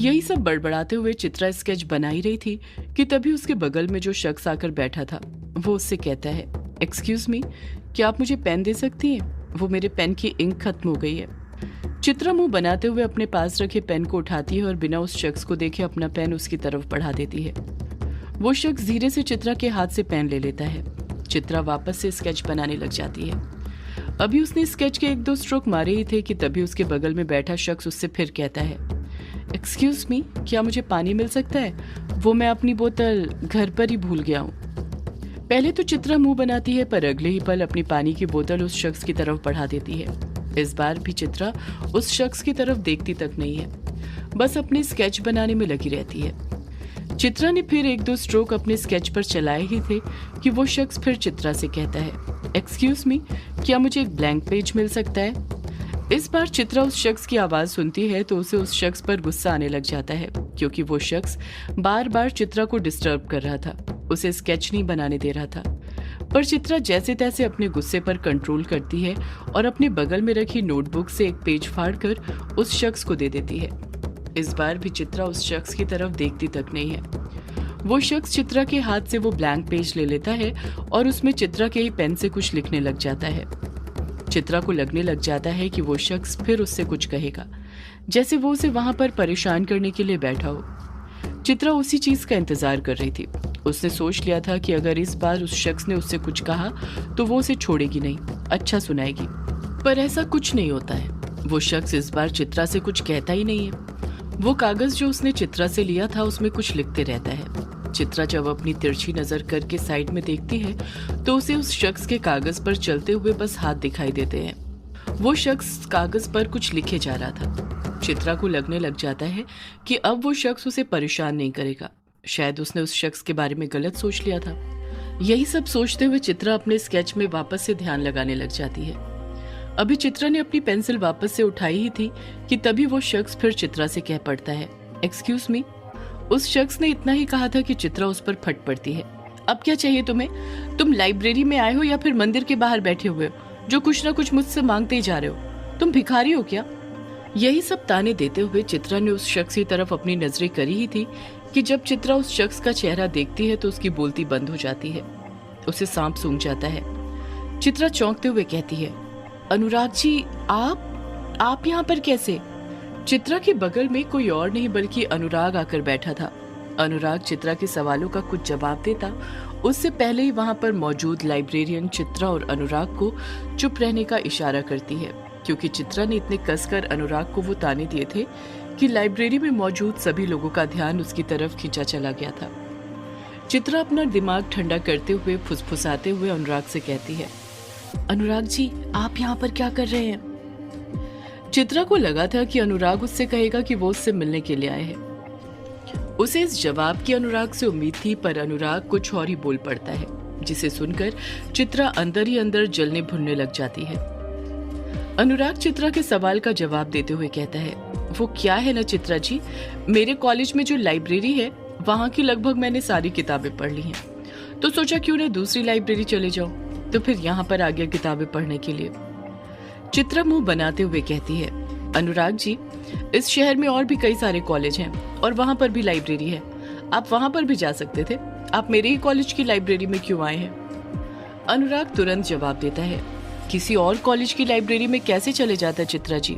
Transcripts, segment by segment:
यही सब बड़बड़ाते हुए चित्रा स्केच बना ही रही थी कि तभी उसके बगल में जो शख्स आकर बैठा था वो उससे कहता है, एक्सक्यूज मी, क्या आप मुझे पेन दे सकती हैं? वो मेरे पेन की इंक खत्म हो गई है। चित्रा मुंह बनाते हुए अपने पास रखे पेन को उठाती है और बिना उस शख्स को देखे अपना पेन उसकी तरफ बढ़ा देती है। वो शख्स धीरे से चित्रा के हाथ से पेन ले लेता है। चित्रा वापस से स्केच बनाने लग जाती है। अभी उसने स्केच के 1-2 स्ट्रोक मारे ही थे कि तभी उसके बगल में बैठा शख्स उससे फिर कहता है, एक्सक्यूज मी, क्या मुझे पानी मिल सकता है? वो मैं अपनी बोतल घर पर ही भूल गया हूँ। पहले तो चित्रा मुंह बनाती है पर अगले ही पल अपनी पानी की बोतल उस शख्स की तरफ बढ़ा देती है। इस बार भी चित्रा उस शख्स की तरफ देखती तक नहीं है, बस अपनी स्केच बनाने में लगी रहती है। चित्रा ने फिर 1-2 स्ट्रोक अपने स्केच पर चलाए ही थे कि वो शख्स फिर चित्रा से कहता है, एक्सक्यूज मी, क्या मुझे एक ब्लैंक पेज मिल सकता है? इस बार चित्रा उस शख्स की आवाज सुनती है तो उसे उस शख्स पर गुस्सा आने लग जाता है, क्योंकि वो शख्स बार बार चित्रा को डिस्टर्ब कर रहा था, उसे स्केच नहीं बनाने दे रहा था। पर चित्रा जैसे तैसे अपने गुस्से पर कंट्रोल करती है और अपने बगल में रखी नोटबुक से एक पेज फाड़कर उस शख्स को दे देती है। इस बार भी चित्रा उस शख्स की तरफ देखती तक नहीं है। वो शख्स चित्रा के हाथ से वो ब्लैंक पेज ले लेता है और उसमें चित्रा के ही पेन से कुछ लिखने लग जाता है। चित्रा को लगने लग जाता है कि वो शख्स फिर उससे कुछ कहेगा, जैसे वो उसे वहां पर परेशान करने के लिए बैठा हो। चित्रा उसी चीज का इंतजार कर रही थी। उसने सोच लिया था कि अगर इस बार उस शख्स ने उससे कुछ कहा तो वो उसे छोड़ेगी नहीं, अच्छा सुनाएगी। पर ऐसा कुछ नहीं होता है। वो शख्स इस बार चित्रा से कुछ कहता ही नहीं है। वो कागज जो उसने चित्रा से लिया था उसमें कुछ लिखते रहता है। चित्रा जब अपनी तिरछी नजर करके साइड में देखती है तो उसे उस शख्स के कागज पर चलते हुए बस हाथ दिखाई देते हैं। वो शख्स कागज पर कुछ लिखे जा रहा था। चित्रा को लगने लग जाता है कि अब वो शख्स उसे परेशान नहीं करेगा। शायद उसने उस शख्स के बारे में गलत सोच लिया था। यही सब सोचते हुए चित्रा अपने स्केच में वापस से ध्यान लगाने लग जाती है। अभी चित्रा ने अपनी पेंसिल वापस से उठाई ही थी कि तभी वो शख्स फिर चित्रा से कह पड़ता है, एक्सक्यूज मी। उस शख्स ने इतना ही कहा था कि चित्रा उस पर फट पड़ती है। अब क्या चाहिए तुम्हें? तुम लाइब्रेरी में आए हो या फिर मंदिर के बाहर बैठे हुए हो, जो कुछ ना कुछ मुझसे मांगते ही जा रहे हो? तुम भिखारी हो क्या? यही सब ताने देते हुए चित्रा ने उस शख्स की तरफ अपनी नजरें करी ही थी कि जब चित्रा उस शख्स का चेहरा देखती है तो उसकी बोलती बंद हो जाती है। उसे सांप सूंघ जाता है। चित्रा चौंकते हुए कहती है, अनुराग जी, आप यहाँ पर कैसे? चित्रा के बगल में कोई और नहीं बल्कि अनुराग आकर बैठा था। अनुराग चित्रा के सवालों का कुछ जवाब देता उससे पहले ही वहां पर मौजूद लाइब्रेरियन चित्रा और अनुराग को चुप रहने का इशारा करती है, क्योंकि चित्रा ने इतने कसकर अनुराग को वो ताने दिए थे कि लाइब्रेरी में मौजूद सभी लोगों का ध्यान उसकी तरफ खींचा चला गया था। चित्रा अपना दिमाग ठंडा करते हुए फुसफुसाते हुए अनुराग से कहती है, अनुराग जी, आप यहाँ पर क्या कर रहे हैं? चित्रा को लगा था कि अनुराग उससे कहेगा कि वो उससे मिलने के लिए आए हैं। उसे इस जवाब की अनुराग से उम्मीद थी, पर अनुराग कुछ और ही बोल पड़ता है, जिसे सुनकर चित्रा अंदर ही अंदर जलने भुनने लग जाती है। अनुराग चित्रा के सवाल का जवाब देते हुए कहता है, वो क्या है ना चित्रा जी, मेरे कॉलेज में जो लाइब्रेरी है वहां की लगभग मैंने सारी किताबें पढ़ ली हैं, तो सोचा क्यों ना दूसरी लाइब्रेरी चले जाओ, तो फिर यहाँ पर आ गया किताबें पढ़ने के लिए। चित्रा मुंह बनाते हुए कहती है, अनुराग जी, इस शहर में और भी कई सारे कॉलेज हैं और वहां पर भी लाइब्रेरी है, आप वहां पर भी जा सकते थे, आप मेरे ही कॉलेज की लाइब्रेरी में क्यों आए हैं? अनुराग तुरंत जवाब देता है, किसी और कॉलेज की लाइब्रेरी में कैसे चले जाता चित्रा जी?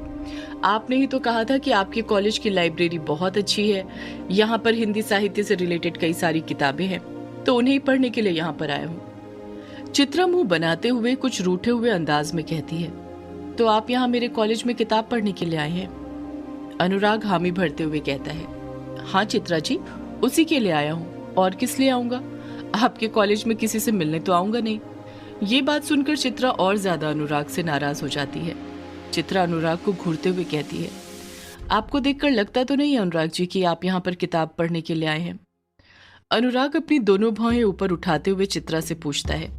आपने ही तो कहा था कि आपके कॉलेज की लाइब्रेरी बहुत अच्छी है, यहाँ पर हिंदी साहित्य से रिलेटेड कई सारी किताबें हैं, तो उन्हें ही पढ़ने के लिए यहाँ पर आया हूँ। चित्रा मुंह बनाते हुए कुछ रूठे हुए अंदाज में कहती है, तो आप यहाँ मेरे कॉलेज में किताब पढ़ने के लिए आए हैं? अनुराग हामी भरते हुए कहता है, हाँ चित्रा जी, उसी के लिए आया हूँ, और किस लिए आऊंगा? आपके कॉलेज में किसी से मिलने तो आऊंगा नहीं। ये बात सुनकर चित्रा और ज्यादा अनुराग से नाराज हो जाती है। चित्रा अनुराग को घूरते हुए कहती है, आपको देखकर लगता तो नहीं अनुराग जी कि आप यहाँ पर किताब पढ़ने के लिए आए हैं? अनुराग अपनी दोनों भौहें ऊपर उठाते हुए चित्रा से पूछता है,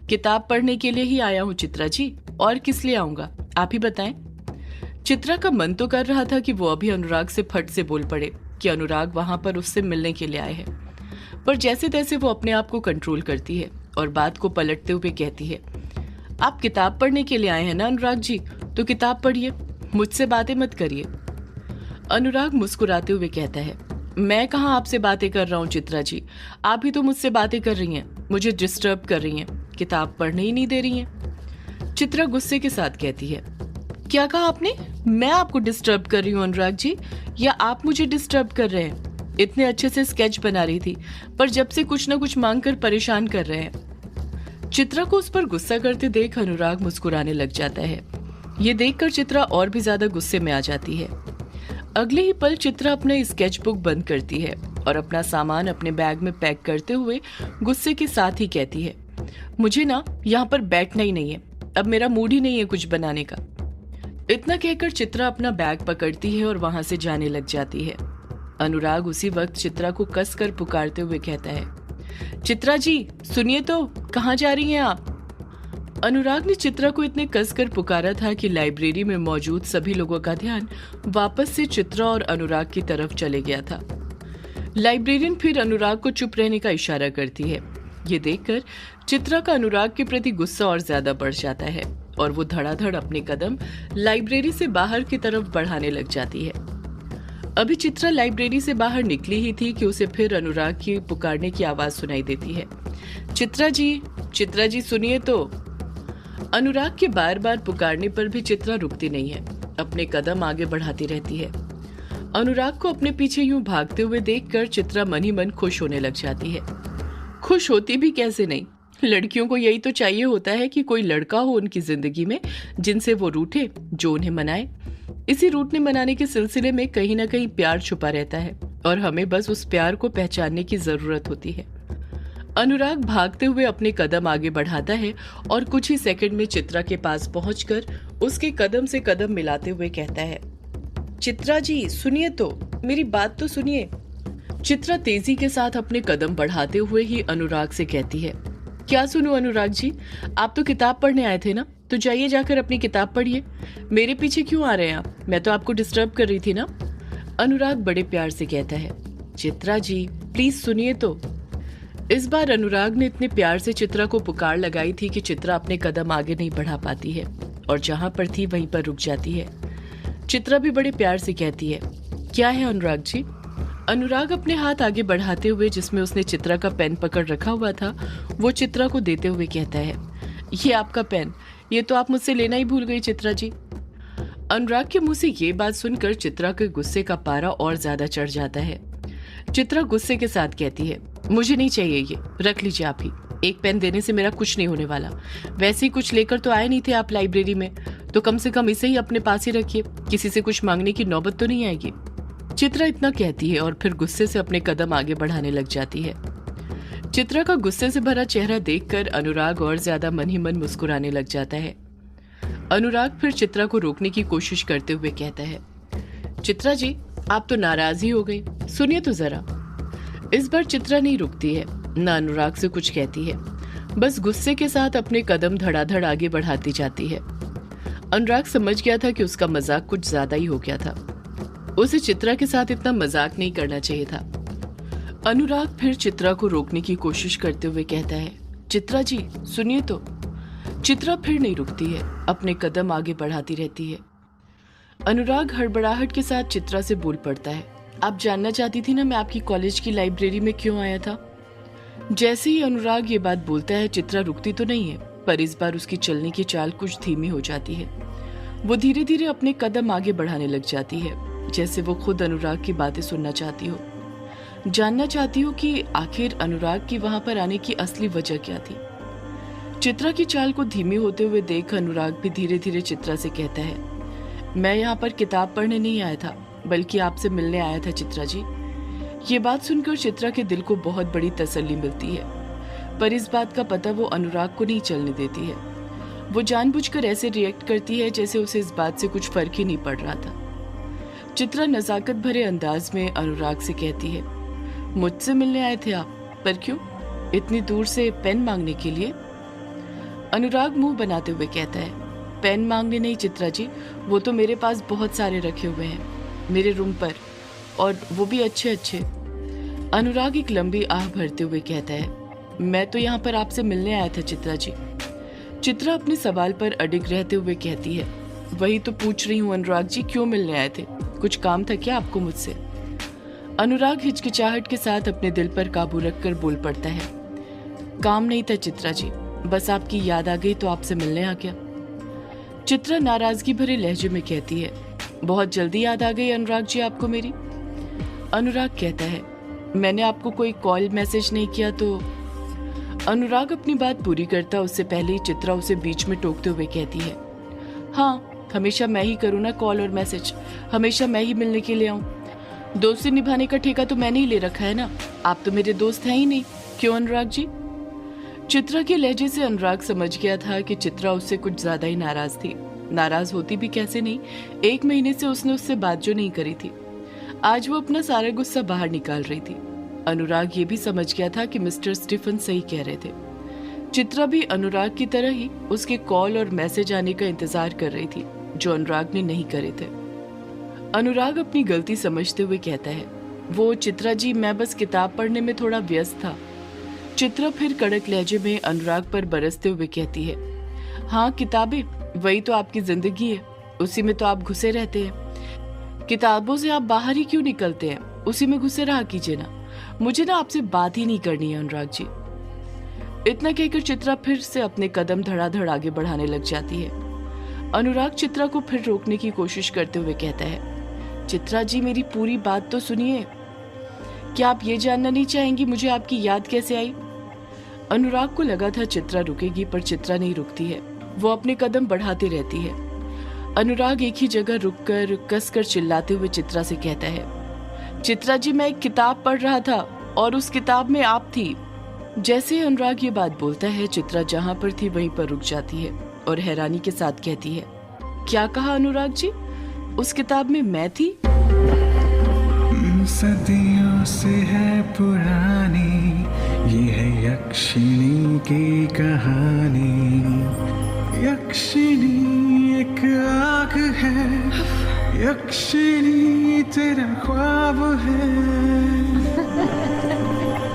किताब पढ़ने के लिए ही आया हूँ चित्रा जी, और किस लिए आऊंगा, आप ही बताएं। चित्रा का मन तो कर रहा था कि वो अभी अनुराग से फट से बोल पड़े कि अनुराग वहां पर उससे मिलने के लिए आए हैं, पर जैसे तैसे वो अपने आप को कंट्रोल करती है और बात को पलटते हुए कहती है, आप किताब पढ़ने के लिए आए हैं ना अनुराग जी, तो किताब पढ़िए, मुझसे बातें मत करिए। अनुराग मुस्कुराते हुए कहता है, मैं कहाँ आपसे बातें कर रहा हूँ चित्रा जी, आप ही तो मुझसे बातें कर रही हैं, मुझे डिस्टर्ब कर रही हैं, किताब पढ़ने ही नहीं दे रही हैं। चित्रा गुस्से के साथ कहती है, क्या कहा आपने? मैं आपको डिस्टर्ब कर रही हूँ अनुराग जी, या आप मुझे डिस्टर्ब कर रहे हैं? इतने अच्छे से स्केच बना रही थी, पर जब से कुछ ना कुछ मांग कर परेशान कर रहे हैं। चित्रा को उस पर गुस्सा करते देख अनुराग मुस्कुराने लग जाता है। ये देखकर चित्रा और भी ज्यादा गुस्से में आ जाती है। अगले ही पल चित्रा अपना स्केच बुक बंद करती है और अपना सामान अपने बैग में पैक करते हुए गुस्से के साथ ही कहती है, मुझे ना यहाँ पर बैठना ही नहीं है, अब मेरा मूड ही नहीं है कुछ बनाने का। इतना कहकर चित्रा अपना बैग पकड़ती है और वहां से जाने लग जाती है। अनुराग उसी वक्त चित्रा को कस कर पुकारते हुए कहता है, चित्रा जी सुनिए तो, कहाँ जा रही हैं आप? अनुराग ने चित्रा को इतने कसकर पुकारा था कि लाइब्रेरी में मौजूद सभी लोगों का ध्यान वापस से चित्रा और अनुराग की तरफ चले गया था। लाइब्रेरियन फिर अनुराग को चुप रहने का इशारा करती है। ये देखकर चित्रा का अनुराग के प्रति गुस्सा और ज्यादा बढ़ जाता है और वो धड़ाधड़ अपने कदम लाइब्रेरी से बाहर की तरफ बढ़ाने लग जाती है। अभी चित्रा लाइब्रेरी से बाहर निकली ही थी कि उसे फिर अनुराग की पुकारने की आवाज सुनाई देती है, चित्रा जी सुनिए तो। अनुराग के बार बार पुकारने पर भी चित्रा रुकती नहीं है, अपने कदम आगे बढ़ाती रहती है। अनुराग को अपने पीछे यूं भागते हुए देखकर चित्रा मन ही मन खुश होने लग जाती है। खुश होती भी कैसे नहीं, लड़कियों को यही तो चाहिए होता है कि कोई लड़का हो उनकी जिंदगी में जिनसे वो रूठे, जो उन्हें मनाए। इसी रूठने मनाने के सिलसिले में कहीं ना कहीं प्यार छुपा रहता है और हमें बस उस प्यार को पहचानने की जरूरत होती है। अनुराग भागते हुए अपने कदम आगे बढ़ाता है और कुछ ही सेकंड में चित्रा के पास पहुंचकर उसके कदम से कदम मिलाते हुए कहता है, चित्रा जी सुनिए तो, मेरी बात तो सुनिए। चित्रा तेजी के साथ अपने कदम बढ़ाते हुए ही अनुराग से कहती है, क्या सुनूं अनुराग जी, आप तो किताब पढ़ने आए थे ना, तो जाइए जाकर अपनी किताब पढ़िए, मेरे पीछे क्यों आ रहे हैं आप? मैं तो आपको डिस्टर्ब कर रही थी ना। अनुराग बड़े प्यार से कहता है, चित्रा जी प्लीज सुनिए तो। इस बार अनुराग ने इतने प्यार से चित्रा को पुकार लगाई थी कि चित्रा अपने कदम आगे नहीं बढ़ा पाती है और जहां पर थी वहीं पर रुक जाती है। चित्रा भी बड़े प्यार से कहती है, क्या है अनुराग जी? अनुराग अपने हाथ आगे बढ़ाते हुए जिसमें उसने चित्रा का पेन पकड़ रखा हुआ था वो चित्रा को देते हुए कहता है, ये आपका पेन, ये तो आप मुझसे लेना ही भूल गई चित्रा जी। अनुराग के मुंह से ये बात सुनकर चित्रा के गुस्से का पारा और ज्यादा चढ़ जाता है। चित्रा गुस्से के साथ कहती है, मुझे नहीं चाहिए, ये रख लीजिए आप ही, एक पेन देने से मेरा कुछ नहीं होने वाला, वैसे ही कुछ लेकर तो आए नहीं थे आप लाइब्रेरी में, तो कम से कम इसे ही अपने पास ही रखिए, किसी से कुछ मांगने की नौबत तो नहीं आएगी। चित्रा इतना कहती है और फिर गुस्से से अपने कदम आगे बढ़ाने लग जाती है। चित्रा का गुस्से से भरा चेहरा देखकर अनुराग और ज्यादा मन ही मन मुस्कुराने लग जाता है। अनुराग फिर चित्रा को रोकने की कोशिश करते हुए कहता है, चित्रा जी आप तो नाराज ही हो गई, सुनिए तो जरा। इस बार चित्रा नहीं रुकती है, न अनुराग से कुछ कहती है, बस गुस्से के साथ अपने कदम धड़ाधड़ आगे बढ़ाती जाती है। अनुराग समझ गया था कि उसका मजाक कुछ ज्यादा ही हो गया था, उसे चित्रा के साथ इतना मजाक नहीं करना चाहिए था। अनुराग फिर चित्रा को रोकने की कोशिश करते हुए कहता है, चित्रा जी सुनिए तो। चित्रा फिर नहीं रुकती है, अपने कदम आगे बढ़ाती रहती है। अनुराग हड़बड़ाहट के साथ चित्रा से बोल पड़ता है, आप जानना चाहती थी ना मैं आपकी कॉलेज की लाइब्रेरी में क्यों आया था? जैसे ही अनुराग ये बात बोलता है चित्रा रुकती तो नहीं है, पर इस बार उसकी चलने की चाल कुछ धीमी हो जाती है। वो धीरे धीरे अपने कदम आगे बढ़ाने लग जाती है, जैसे वो खुद अनुराग की बातें सुनना चाहती हो, जानना चाहती हो कि आखिर अनुराग की वहां पर आने की असली वजह क्या थी। चित्रा की चाल को धीमी होते हुए देख अनुराग भी धीरे धीरे चित्रा से कहता है, मैं यहाँ पर किताब पढ़ने नहीं आया था, बल्कि आपसे मिलने आया था चित्रा जी। ये बात सुनकर चित्रा के दिल को बहुत बड़ी तसल्ली मिलती है, पर इस बात का पता वो अनुराग को नहीं चलने देती है। वो जानबूझकर ऐसे रिएक्ट करती है जैसे उसे इस बात से कुछ फर्क ही नहीं पड़ रहा था। चित्रा नजाकत भरे अंदाज में अनुराग से कहती है, मुझसे मिलने आए थे आप, पर क्यों? इतनी दूर से पेन मांगने के लिए? अनुराग मुंह बनाते हुए कहता है, पेन मांगने नहीं चित्रा जी, वो तो मेरे पास बहुत सारे रखे हुए हैं मेरे रूम पर, और वो भी अच्छे अच्छे। अनुराग एक लंबी आह भरते हुए कहता है, मैं तो यहाँ पर आपसे मिलने आया था चित्रा जी। चित्रा अपने सवाल पर अडिग रहते हुए कहती है, वही तो पूछ रही हूँ अनुराग जी, क्यों मिलने आए थे? कुछ काम था क्या आपको मुझसे? अनुराग हिचकिचाहट के साथ अपने दिल पर काबू रखकर बोल पड़ता है, काम नहीं था चित्रा जी, बस आपकी याद आ गई तो आपसे मिलने आ गया। चित्रा नाराजगी भरे लहजे में कहती है, बहुत जल्दी याद आ गई अनुराग जी आपको मेरी? अनुराग कहता है, मैंने आपको कोई कॉल मैसेज नहीं किया तो। अनुराग अपनी बात पूरी करता उससे पहले ही चित्रा उसे बीच में टोकते हुए कहती है, हाँ हमेशा मैं ही करूँ ना कॉल और मैसेज, हमेशा मैं ही मिलने के लिए आऊँ। दोस्ती निभाने का ठेका तो मैंने ही ले रखा है ना, आप तो मेरे दोस्त हैं ही नहीं, क्यों अनुराग जी? चित्रा के लहजे से अनुराग समझ गया था कि चित्रा उससे कुछ ज्यादा ही नाराज थी। नाराज होती भी कैसे नहीं, 1 महीने से उसने उससे बात जो नहीं करी थी, आज वो अपना सारा गुस्सा बाहर निकाल रही थी। अनुराग ये भी समझ गया था कि मिस्टर स्टीफन सही कह रहे थे। चित्रा भी अनुराग की तरह ही उसके कॉल और मैसेज आने का इंतजार कर रही थी, जो अनुराग ने नहीं करे थे। अनुराग अपनी गलती समझते हुए कहता है, वो चित्रा जी मैं बस किताब पढ़ने में थोड़ा व्यस्त था। चित्रा फिर कड़क लहजे में अनुराग पर बरसते हुए कहती है, हाँ किताबें, वही तो आपकी जिंदगी है, उसी में तो आप घुसे रहते हैं। किताबों से आप बाहर ही क्यों निकलते हैं, उसी में घुसे रहा कीजिए ना। मुझे ना आपसे बात ही नहीं करनी है अनुराग जी। इतना कहकर चित्रा फिर से अपने कदम धड़ाधड़ आगे बढ़ाने लग जाती है। अनुराग चित्रा को फिर रोकने की कोशिश करते हुए कहता है, चित्रा जी मेरी पूरी बात तो सुनिए। क्या आप ये जानना नहीं चाहेंगी मुझे आपकी याद कैसे आई? अनुराग को लगा था चित्रा रुकेगी, पर चित्रा नहीं रुकती है, वो अपने कदम बढ़ाती रहती है। अनुराग एक ही जगह रुककर कसकर चिल्लाते हुए चित्रा से कहता है, चित्रा जी मैं एक किताब पढ़ रहा था और उस किताब में आप थी। जैसे अनुराग ये बात बोलता है, चित्रा जहां पर थी वहीं पर रुक जाती है और हैरानी के साथ कहती है, क्या कहा अनुराग जी, उस किताब में मैं थी? सदियों से है पुरानी ये है यक्षिणी की कहानी। यक्षिणी एक आग है, यक्षिणी तेरा ख्वाब है।